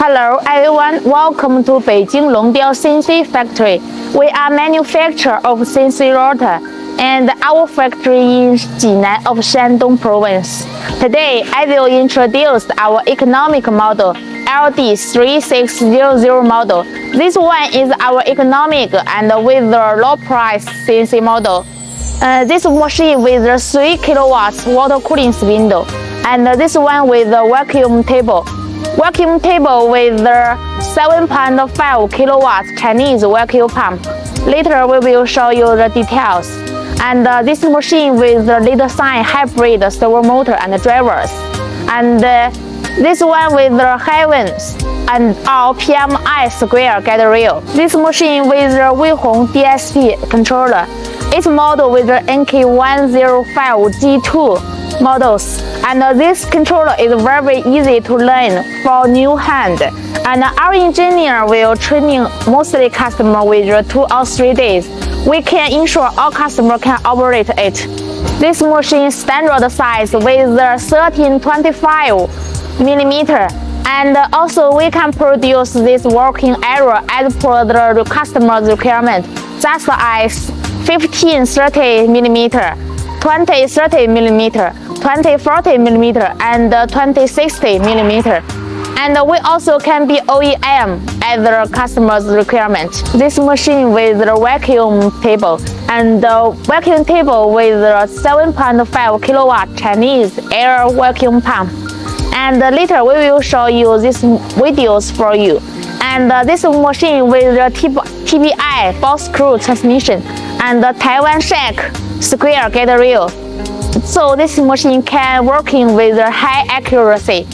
Hello everyone, welcome to Beijing Longdiao CNC factory. We are manufacturer of CNC Router and our factory in Jinan of Shandong province. Today I will introduce our economic model LD3600 model. This one is our economic and with the low price CNC model. This machine with the 3 kilowatts water cooling window, and this one with the vacuum table. Vacuum table with the 7.5 kilowatts Chinese vacuum pump. Later we will show you the details. And this machine with the lead sign hybrid servo motor and drivers. And this one with the heavens and our PMI square guide rail. This machine with the Weihong DSP controller. Its model with the NK105G2 models. And this controller is very easy to learn for new hand. And our engineer will training mostly customer with 2 or 3 days. We can ensure all customer can operate it. This machine standard size with the 1325 millimeter. And also we can produce this working area as per the customer's requirement, just as 1530 millimeter, 2030 millimeter, 2040 millimeter, and 2060 millimeter. And we also can be OEM at the customer's requirement. This machine with the vacuum table and the vacuum table with the 7.5 kilowatt Chinese air vacuum pump. And later we will show you these videos for you. And this machine with the TBI ball screw transmission and the Taiwan shack square guide rail. So this machine can working with high accuracy.